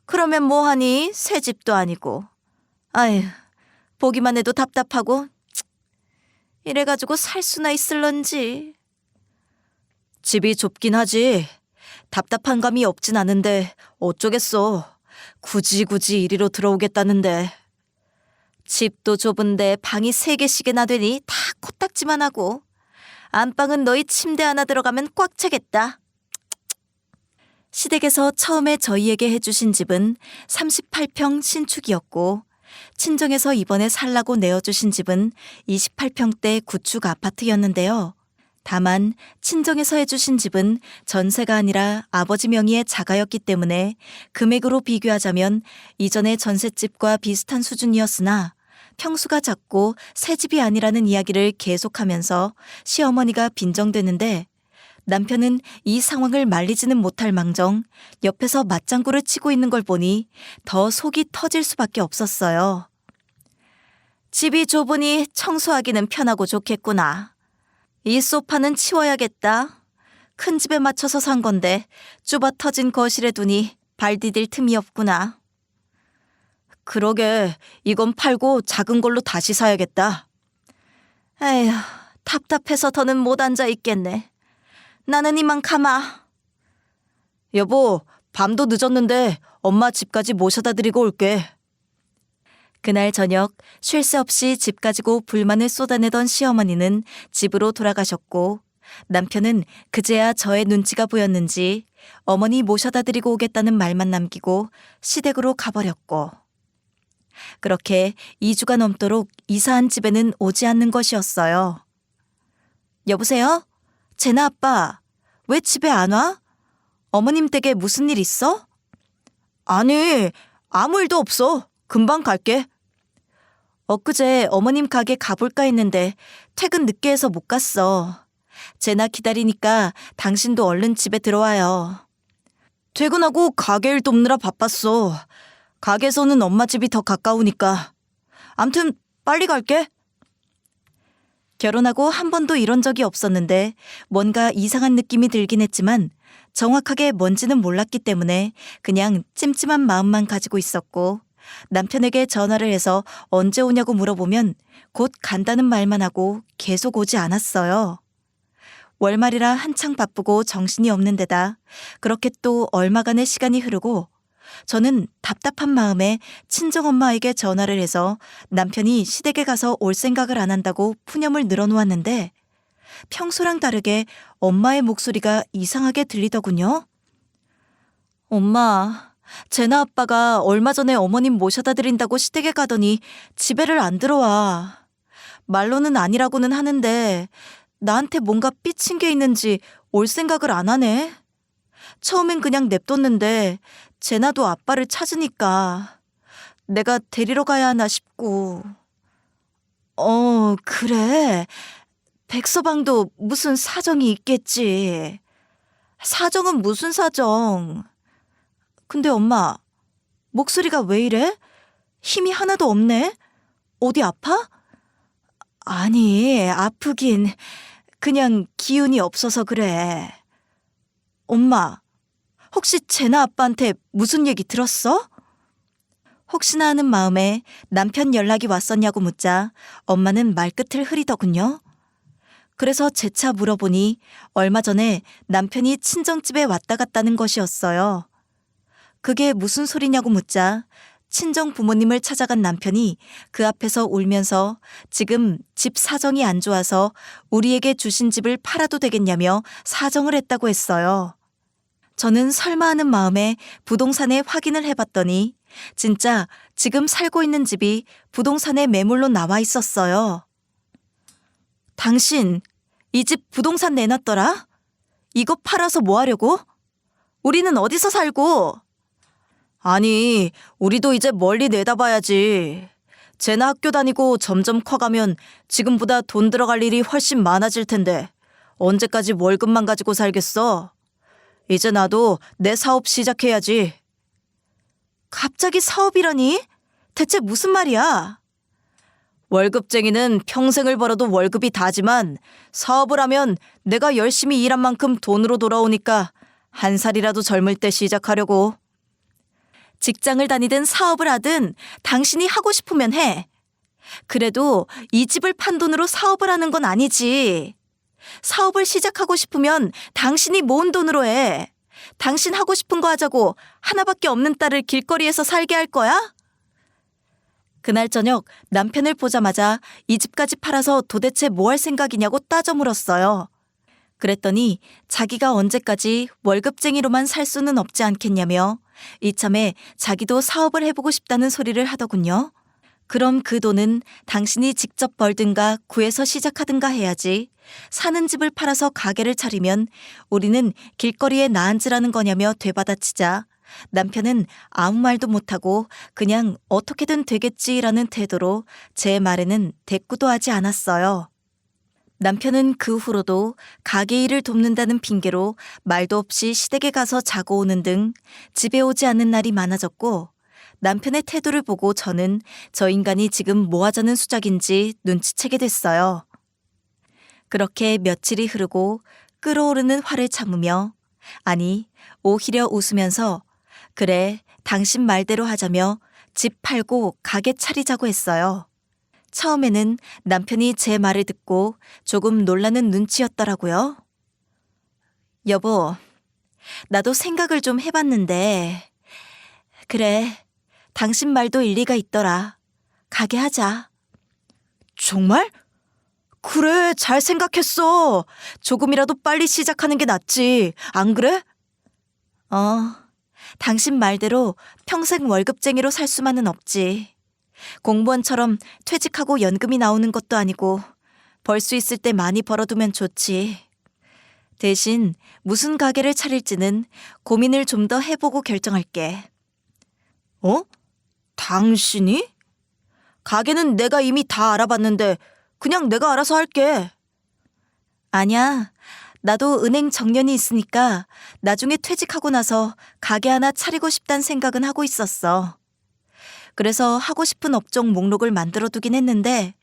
그러면 뭐하니? 새 집도 아니고. 아휴, 보기만 해도 답답하고. 이래가지고 살 수나 있을런지. 집이 좁긴 하지. 답답한 감이 없진 않은데 어쩌겠어. 굳이 이리로 들어오겠다는데. 집도 좁은데 방이 3개씩이나 되니 다 코딱지만 하고. 안방은 너희 침대 하나 들어가면 꽉 차겠다. 시댁에서 처음에 저희에게 해주신 집은 38평 신축이었고 친정에서 이번에 살라고 내어주신 집은 28평대 구축 아파트였는데요. 다만 친정에서 해주신 집은 전세가 아니라 아버지 명의의 자가였기 때문에 금액으로 비교하자면 이전의 전셋집과 비슷한 수준이었으나 평수가 작고 새 집이 아니라는 이야기를 계속하면서 시어머니가 빈정대는데 남편은 이 상황을 말리지는 못할 망정 옆에서 맞장구를 치고 있는 걸 보니 더 속이 터질 수밖에 없었어요. 집이 좁으니 청소하기는 편하고 좋겠구나. 이 소파는 치워야겠다. 큰 집에 맞춰서 산 건데 좁아 터진 거실에 두니 발 디딜 틈이 없구나. 그러게 이건 팔고 작은 걸로 다시 사야겠다. 에휴, 답답해서 더는 못 앉아 있겠네. 나는 이만 가마. 여보, 밤도 늦었는데 엄마 집까지 모셔다 드리고 올게. 그날 저녁 쉴 새 없이 집 가지고 불만을 쏟아내던 시어머니는 집으로 돌아가셨고 남편은 그제야 저의 눈치가 보였는지 어머니 모셔다 드리고 오겠다는 말만 남기고 시댁으로 가버렸고 그렇게 2주가 넘도록 이사한 집에는 오지 않는 것이었어요. 여보세요? 제나 아빠, 왜 집에 안 와? 어머님 댁에 무슨 일 있어? 아니, 아무 일도 없어. 금방 갈게. 엊그제 어머님 가게 가볼까 했는데 퇴근 늦게 해서 못 갔어. 제나 기다리니까 당신도 얼른 집에 들어와요. 퇴근하고 가게 일 돕느라 바빴어. 가게에서는 엄마 집이 더 가까우니까. 암튼 빨리 갈게. 결혼하고 한 번도 이런 적이 없었는데 뭔가 이상한 느낌이 들긴 했지만 정확하게 뭔지는 몰랐기 때문에 그냥 찜찜한 마음만 가지고 있었고 남편에게 전화를 해서 언제 오냐고 물어보면 곧 간다는 말만 하고 계속 오지 않았어요. 월말이라 한창 바쁘고 정신이 없는 데다 그렇게 또 얼마간의 시간이 흐르고 저는 답답한 마음에 친정엄마에게 전화를 해서 남편이 시댁에 가서 올 생각을 안 한다고 푸념을 늘어놓았는데 평소랑 다르게 엄마의 목소리가 이상하게 들리더군요. 엄마, 제나 아빠가 얼마 전에 어머님 모셔다 드린다고 시댁에 가더니 집에를 안 들어와. 말로는 아니라고는 하는데 나한테 뭔가 삐친 게 있는지 올 생각을 안 하네. 처음엔 그냥 냅뒀는데 제나도 아빠를 찾으니까 내가 데리러 가야 하나 싶고. 그래. 백서방도 무슨 사정이 있겠지. 사정은 무슨 사정. 근데 엄마, 목소리가 왜 이래? 힘이 하나도 없네? 어디 아파? 아니, 아프긴 그냥 기운이 없어서 그래. 엄마, 혹시 제나 아빠한테 무슨 얘기 들었어? 혹시나 하는 마음에 남편 연락이 왔었냐고 묻자 엄마는 말끝을 흐리더군요. 그래서 재차 물어보니 얼마 전에 남편이 친정집에 왔다 갔다는 것이었어요. 그게 무슨 소리냐고 묻자 친정 부모님을 찾아간 남편이 그 앞에서 울면서 지금 집 사정이 안 좋아서 우리에게 주신 집을 팔아도 되겠냐며 사정을 했다고 했어요. 저는 설마 하는 마음에 부동산에 확인을 해봤더니 진짜 지금 살고 있는 집이 부동산에 매물로 나와 있었어요. 당신, 이 집 부동산 내놨더라? 이거 팔아서 뭐 하려고? 우리는 어디서 살고? 아니, 우리도 이제 멀리 내다봐야지. 제나 학교 다니고 점점 커가면 지금보다 돈 들어갈 일이 훨씬 많아질 텐데 언제까지 월급만 가지고 살겠어? 이제 나도 내 사업 시작해야지. 갑자기 사업이라니? 대체 무슨 말이야? 월급쟁이는 평생을 벌어도 월급이 다지만 사업을 하면 내가 열심히 일한 만큼 돈으로 돌아오니까 한 살이라도 젊을 때 시작하려고. 직장을 다니든 사업을 하든 당신이 하고 싶으면 해. 그래도 이 집을 판 돈으로 사업을 하는 건 아니지. 사업을 시작하고 싶으면 당신이 모은 돈으로 해. 당신 하고 싶은 거 하자고 하나밖에 없는 딸을 길거리에서 살게 할 거야? 그날 저녁 남편을 보자마자 이 집까지 팔아서 도대체 뭐 할 생각이냐고 따져 물었어요. 그랬더니 자기가 언제까지 월급쟁이로만 살 수는 없지 않겠냐며 이참에 자기도 사업을 해보고 싶다는 소리를 하더군요. 그럼 그 돈은 당신이 직접 벌든가 구해서 시작하든가 해야지. 사는 집을 팔아서 가게를 차리면 우리는 길거리에 나앉으라는 거냐며 되받아치자 남편은 아무 말도 못하고 그냥 어떻게든 되겠지라는 태도로 제 말에는 대꾸도 하지 않았어요. 남편은 그 후로도 가게 일을 돕는다는 핑계로 말도 없이 시댁에 가서 자고 오는 등 집에 오지 않는 날이 많아졌고 남편의 태도를 보고 저는 저 인간이 지금 뭐 하자는 수작인지 눈치채게 됐어요. 그렇게 며칠이 흐르고 끓어오르는 화를 참으며 아니 오히려 웃으면서 그래 당신 말대로 하자며 집 팔고 가게 차리자고 했어요. 처음에는 남편이 제 말을 듣고 조금 놀라는 눈치였더라고요. 여보, 나도 생각을 좀 해봤는데 그래 당신 말도 일리가 있더라. 가게 하자. 정말? 그래, 잘 생각했어. 조금이라도 빨리 시작하는 게 낫지. 안 그래? 당신 말대로 평생 월급쟁이로 살 수만은 없지. 공무원처럼 퇴직하고 연금이 나오는 것도 아니고 벌 수 있을 때 많이 벌어두면 좋지. 대신 무슨 가게를 차릴지는 고민을 좀 더 해보고 결정할게. 당신이? 가게는 내가 이미 다 알아봤는데 그냥 내가 알아서 할게. 아니야. 나도 은행 정년이 있으니까 나중에 퇴직하고 나서 가게 하나 차리고 싶단 생각은 하고 있었어. 그래서 하고 싶은 업종 목록을 만들어두긴 했는데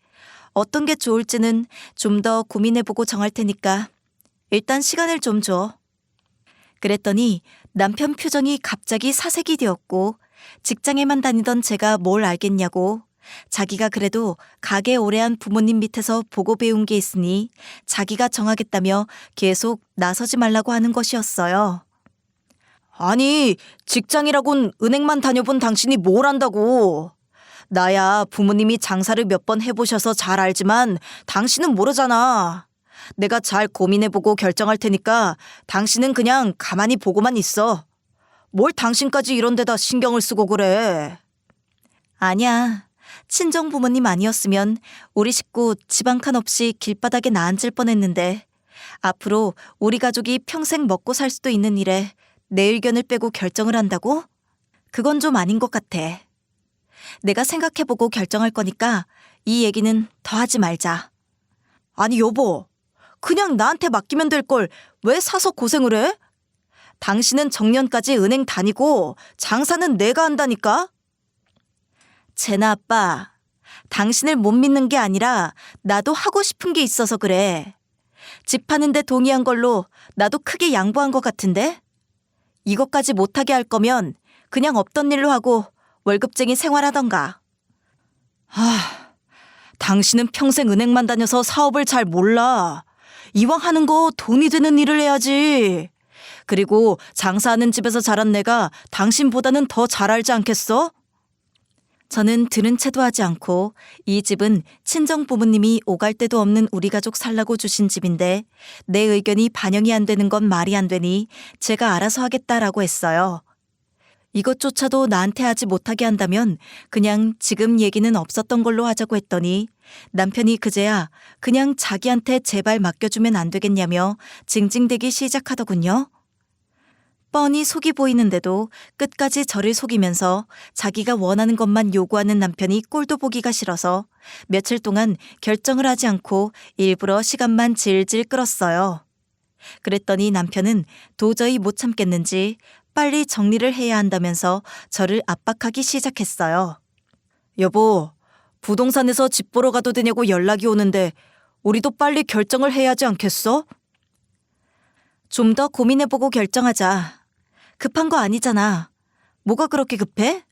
어떤 게 좋을지는 좀 더 고민해보고 정할 테니까 일단 시간을 좀 줘. 그랬더니 남편 표정이 갑자기 사색이 되었고 직장에만 다니던 제가 뭘 알겠냐고 자기가 그래도 가게 오래 한 부모님 밑에서 보고 배운 게 있으니 자기가 정하겠다며 계속 나서지 말라고 하는 것이었어요. 아니, 직장이라곤 은행만 다녀본 당신이 뭘 안다고. 나야 부모님이 장사를 몇 번 해보셔서 잘 알지만 당신은 모르잖아. 내가 잘 고민해보고 결정할 테니까 당신은 그냥 가만히 보고만 있어. 뭘 당신까지 이런 데다 신경을 쓰고 그래. 아니야. 친정 부모님 아니었으면 우리 식구 집 한 칸 없이 길바닥에 나앉을 뻔했는데 앞으로 우리 가족이 평생 먹고 살 수도 있는 일에 내 의견을 빼고 결정을 한다고? 그건 좀 아닌 것 같아. 내가 생각해보고 결정할 거니까 이 얘기는 더 하지 말자. 아니 여보, 그냥 나한테 맡기면 될 걸 왜 사서 고생을 해? 당신은 정년까지 은행 다니고 장사는 내가 한다니까? 제나 아빠, 당신을 못 믿는 게 아니라 나도 하고 싶은 게 있어서 그래. 집 파는데 동의한 걸로 나도 크게 양보한 것 같은데? 이것까지 못하게 할 거면 그냥 없던 일로 하고 월급쟁이 생활하던가. 당신은 평생 은행만 다녀서 사업을 잘 몰라. 이왕 하는 거 돈이 되는 일을 해야지. 그리고 장사하는 집에서 자란 내가 당신보다는 더 잘 알지 않겠어? 저는 들은 채도 하지 않고 이 집은 친정 부모님이 오갈 데도 없는 우리 가족 살라고 주신 집인데 내 의견이 반영이 안 되는 건 말이 안 되니 제가 알아서 하겠다라고 했어요. 이것조차도 나한테 하지 못하게 한다면 그냥 지금 얘기는 없었던 걸로 하자고 했더니 남편이 그제야 그냥 자기한테 제발 맡겨주면 안 되겠냐며 징징대기 시작하더군요. 뻔히 속이 보이는데도 끝까지 저를 속이면서 자기가 원하는 것만 요구하는 남편이 꼴도 보기가 싫어서 며칠 동안 결정을 하지 않고 일부러 시간만 질질 끌었어요. 그랬더니 남편은 도저히 못 참겠는지 빨리 정리를 해야 한다면서 저를 압박하기 시작했어요. 여보, 부동산에서 집 보러 가도 되냐고 연락이 오는데 우리도 빨리 결정을 해야 하지 않겠어? 좀 더 고민해보고 결정하자. 급한 거 아니잖아. 뭐가 그렇게 급해?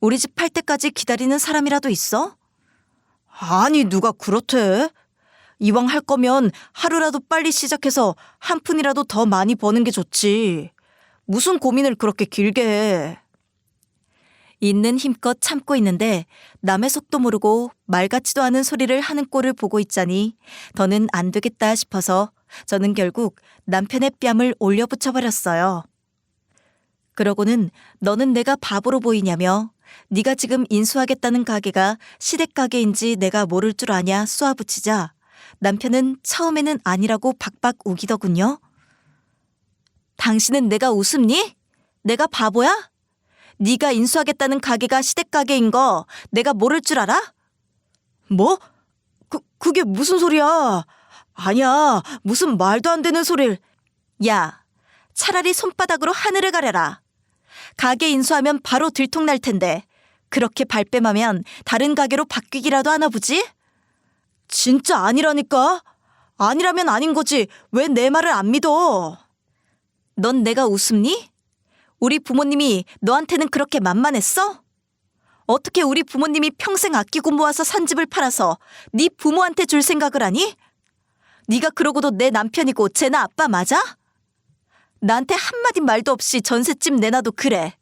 우리 집 팔 때까지 기다리는 사람이라도 있어? 아니, 누가 그렇대? 이왕 할 거면 하루라도 빨리 시작해서 한 푼이라도 더 많이 버는 게 좋지. 무슨 고민을 그렇게 길게 해. 있는 힘껏 참고 있는데 남의 속도 모르고 말 같지도 않은 소리를 하는 꼴을 보고 있자니 더는 안 되겠다 싶어서 저는 결국 남편의 뺨을 올려붙여버렸어요. 그러고는 너는 내가 바보로 보이냐며 네가 지금 인수하겠다는 가게가 시댁 가게인지 내가 모를 줄 아냐 쏘아붙이자 남편은 처음에는 아니라고 박박 우기더군요. 당신은 내가 웃음니? 내가 바보야? 네가 인수하겠다는 가게가 시댁 가게인 거 내가 모를 줄 알아? 뭐? 그게 무슨 소리야? 아니야, 무슨 말도 안 되는 소리를. 야, 차라리 손바닥으로 하늘을 가려라. 가게 인수하면 바로 들통날 텐데 그렇게 발뺌하면 다른 가게로 바뀌기라도 하나 보지? 진짜 아니라니까? 아니라면 아닌 거지 왜 내 말을 안 믿어? 넌 내가 웃음니? 우리 부모님이 너한테는 그렇게 만만했어? 어떻게 우리 부모님이 평생 아끼고 모아서 산 집을 팔아서 네 부모한테 줄 생각을 하니? 네가 그러고도 내 남편이고 쟤나 아빠 맞아? 나한테 한마디 말도 없이 전셋집 내놔도 그래.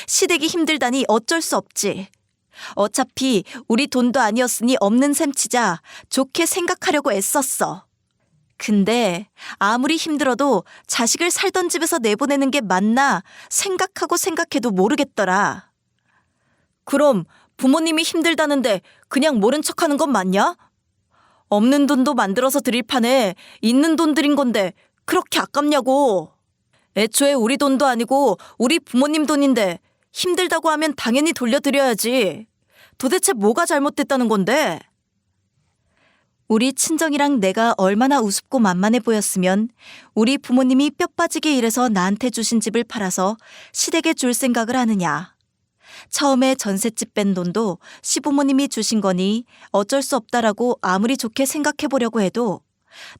시댁이 힘들다니 어쩔 수 없지. 어차피 우리 돈도 아니었으니 없는 셈 치자 좋게 생각하려고 애썼어. 근데 아무리 힘들어도 자식을 살던 집에서 내보내는 게 맞나 생각하고 생각해도 모르겠더라. 그럼 부모님이 힘들다는데 그냥 모른 척하는 건 맞냐? 없는 돈도 만들어서 드릴 판에 있는 돈 드린 건데 그렇게 아깝냐고. 애초에 우리 돈도 아니고 우리 부모님 돈인데 힘들다고 하면 당연히 돌려드려야지. 도대체 뭐가 잘못됐다는 건데? 우리 친정이랑 내가 얼마나 우습고 만만해 보였으면 우리 부모님이 뼈 빠지게 일해서 나한테 주신 집을 팔아서 시댁에 줄 생각을 하느냐. 처음에 전셋집 뺀 돈도 시부모님이 주신 거니 어쩔 수 없다라고 아무리 좋게 생각해 보려고 해도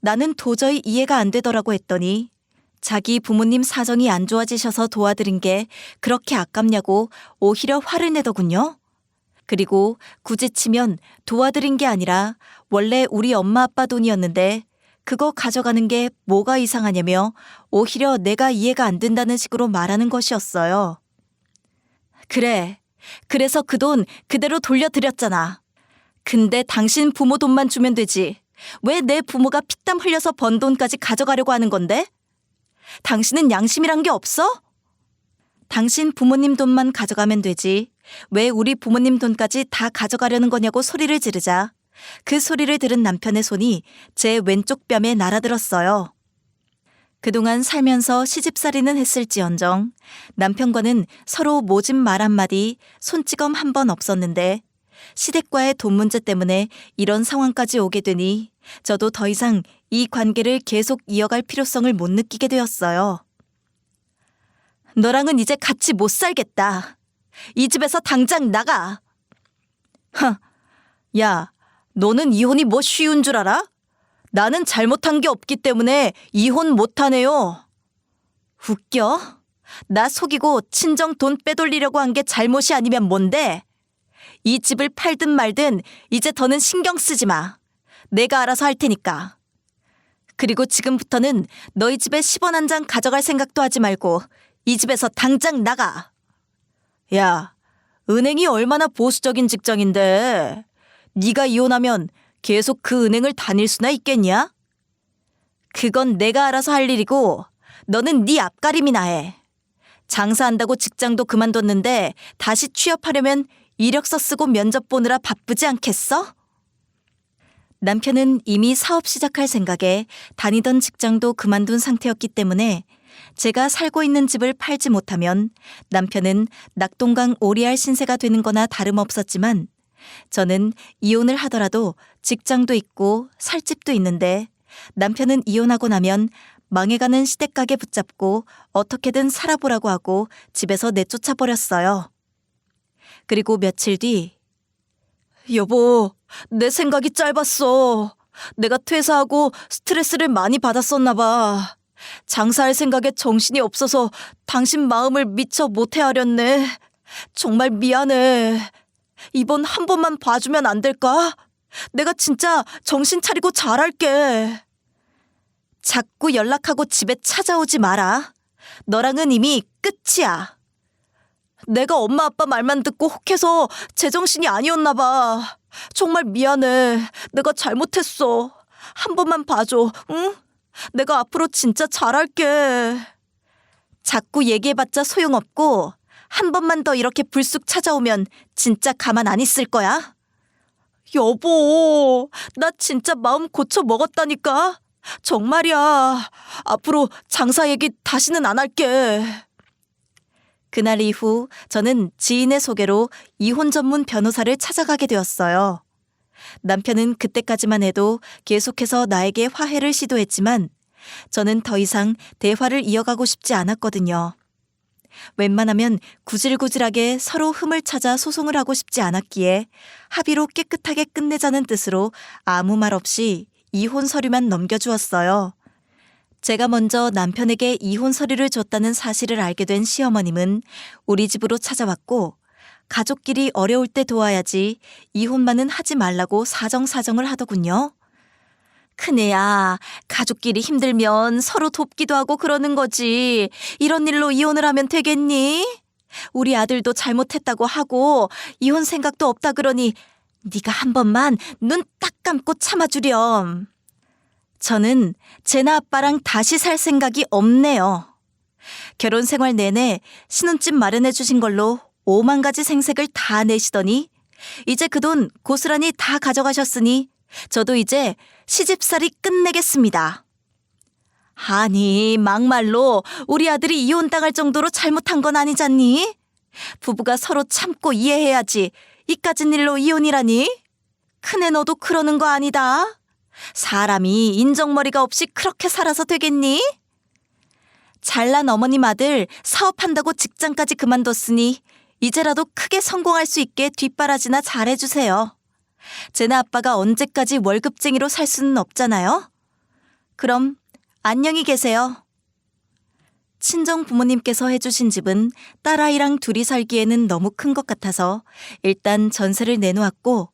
나는 도저히 이해가 안 되더라고 했더니 자기 부모님 사정이 안 좋아지셔서 도와드린 게 그렇게 아깝냐고 오히려 화를 내더군요. 그리고 굳이 치면 도와드린 게 아니라 원래 우리 엄마 아빠 돈이었는데 그거 가져가는 게 뭐가 이상하냐며 오히려 내가 이해가 안 된다는 식으로 말하는 것이었어요. 그래. 그래서 그 돈 그대로 돌려드렸잖아. 근데 당신 부모 돈만 주면 되지. 왜 내 부모가 피땀 흘려서 번 돈까지 가져가려고 하는 건데? 당신은 양심이란 게 없어? 당신 부모님 돈만 가져가면 되지. 왜 우리 부모님 돈까지 다 가져가려는 거냐고 소리를 지르자 그 소리를 들은 남편의 손이 제 왼쪽 뺨에 날아들었어요. 그동안 살면서 시집살이는 했을지언정 남편과는 서로 모진 말 한마디, 손찌검 한 번 없었는데 시댁과의 돈 문제 때문에 이런 상황까지 오게 되니 저도 더 이상 이 관계를 계속 이어갈 필요성을 못 느끼게 되었어요. 너랑은 이제 같이 못 살겠다. 이 집에서 당장 나가. 야, 너는 이혼이 뭐 쉬운 줄 알아? 나는 잘못한 게 없기 때문에 이혼 못하네요. 웃겨? 나 속이고 친정 돈 빼돌리려고 한 게 잘못이 아니면 뭔데? 이 집을 팔든 말든 이제 더는 신경 쓰지 마. 내가 알아서 할 테니까. 그리고 지금부터는 너희 집에 10원 한 장 가져갈 생각도 하지 말고 이 집에서 당장 나가. 야, 은행이 얼마나 보수적인 직장인데 네가 이혼하면 계속 그 은행을 다닐 수나 있겠냐? 그건 내가 알아서 할 일이고 너는 네 앞가림이나 해. 장사한다고 직장도 그만뒀는데 다시 취업하려면 이력서 쓰고 면접 보느라 바쁘지 않겠어? 남편은 이미 사업 시작할 생각에 다니던 직장도 그만둔 상태였기 때문에 제가 살고 있는 집을 팔지 못하면 남편은 낙동강 오리알 신세가 되는 거나 다름없었지만 저는 이혼을 하더라도 직장도 있고 살 집도 있는데 남편은 이혼하고 나면 망해가는 시댁가게 붙잡고 어떻게든 살아보라고 하고 집에서 내쫓아 버렸어요. 그리고 며칠 뒤 여보, 내 생각이 짧았어. 내가 퇴사하고 스트레스를 많이 받았었나 봐. 장사할 생각에 정신이 없어서 당신 마음을 미처 못 헤아렸네. 정말 미안해. 이번 한 번만 봐주면 안 될까? 내가 진짜 정신 차리고 잘할게. 자꾸 연락하고 집에 찾아오지 마라. 너랑은 이미 끝이야. 내가 엄마 아빠 말만 듣고 혹해서 제정신이 아니었나 봐. 정말 미안해. 내가 잘못했어. 한 번만 봐줘, 응? 내가 앞으로 진짜 잘할게. 자꾸 얘기해봤자 소용없고 한 번만 더 이렇게 불쑥 찾아오면 진짜 가만 안 있을 거야. 여보, 나 진짜 마음 고쳐 먹었다니까. 정말이야. 앞으로 장사 얘기 다시는 안 할게. 그날 이후 저는 지인의 소개로 이혼 전문 변호사를 찾아가게 되었어요. 남편은 그때까지만 해도 계속해서 나에게 화해를 시도했지만 저는 더 이상 대화를 이어가고 싶지 않았거든요. 웬만하면 구질구질하게 서로 흠을 찾아 소송을 하고 싶지 않았기에 합의로 깨끗하게 끝내자는 뜻으로 아무 말 없이 이혼 서류만 넘겨주었어요. 제가 먼저 남편에게 이혼 서류를 줬다는 사실을 알게 된 시어머님은 우리 집으로 찾아왔고 가족끼리 어려울 때 도와야지 이혼만은 하지 말라고 사정사정을 하더군요. 큰애야, 가족끼리 힘들면 서로 돕기도 하고 그러는 거지. 이런 일로 이혼을 하면 되겠니? 우리 아들도 잘못했다고 하고 이혼 생각도 없다 그러니 네가 한 번만 눈 딱 감고 참아주렴. 저는 쟤나 아빠랑 다시 살 생각이 없네요. 결혼 생활 내내 신혼집 마련해 주신 걸로 5만 가지 생색을 다 내시더니 이제 그 돈 고스란히 다 가져가셨으니 저도 이제 시집살이 끝내겠습니다. 아니, 막말로 우리 아들이 이혼당할 정도로 잘못한 건 아니잖니? 부부가 서로 참고 이해해야지 이까진 일로 이혼이라니? 큰애 너도 그러는 거 아니다. 사람이 인정머리가 없이 그렇게 살아서 되겠니? 잘난 어머님 아들 사업한다고 직장까지 그만뒀으니 이제라도 크게 성공할 수 있게 뒷바라지나 잘해주세요. 쟤네 아빠가 언제까지 월급쟁이로 살 수는 없잖아요. 그럼 안녕히 계세요. 친정 부모님께서 해주신 집은 딸아이랑 둘이 살기에는 너무 큰 것 같아서 일단 전세를 내놓았고,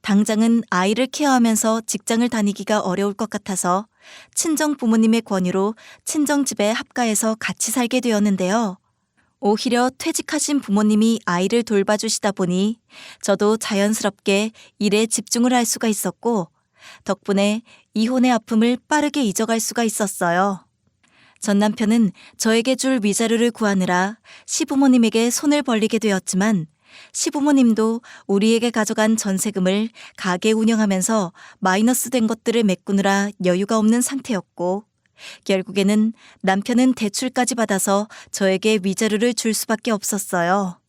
당장은 아이를 케어하면서 직장을 다니기가 어려울 것 같아서 친정 부모님의 권유로 친정집에 합가해서 같이 살게 되었는데요. 오히려 퇴직하신 부모님이 아이를 돌봐주시다 보니 저도 자연스럽게 일에 집중을 할 수가 있었고, 덕분에 이혼의 아픔을 빠르게 잊어갈 수가 있었어요. 전 남편은 저에게 줄 위자료를 구하느라 시부모님에게 손을 벌리게 되었지만, 시부모님도 우리에게 가져간 전세금을 가게 운영하면서 마이너스 된 것들을 메꾸느라 여유가 없는 상태였고, 결국에는 남편은 대출까지 받아서 저에게 위자료를 줄 수밖에 없었어요.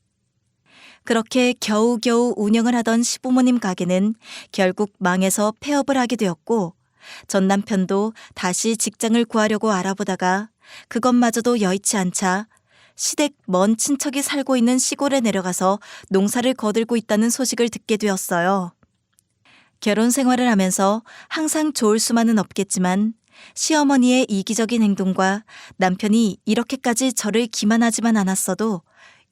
그렇게 겨우겨우 운영을 하던 시부모님 가게는 결국 망해서 폐업을 하게 되었고, 전 남편도 다시 직장을 구하려고 알아보다가 그것마저도 여의치 않자 시댁 먼 친척이 살고 있는 시골에 내려가서 농사를 거들고 있다는 소식을 듣게 되었어요. 결혼 생활을 하면서 항상 좋을 수만은 없겠지만 시어머니의 이기적인 행동과 남편이 이렇게까지 저를 기만하지만 않았어도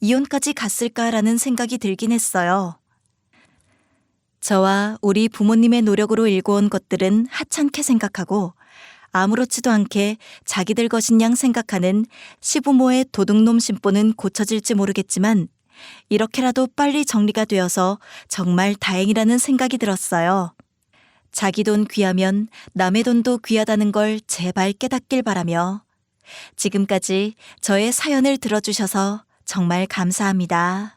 이혼까지 갔을까라는 생각이 들긴 했어요. 저와 우리 부모님의 노력으로 일궈온 것들은 하찮게 생각하고 아무렇지도 않게 자기들 것인 양 생각하는 시부모의 도둑놈 심보는 고쳐질지 모르겠지만 이렇게라도 빨리 정리가 되어서 정말 다행이라는 생각이 들었어요. 자기 돈 귀하면 남의 돈도 귀하다는 걸 제발 깨닫길 바라며 지금까지 저의 사연을 들어주셔서 정말 감사합니다.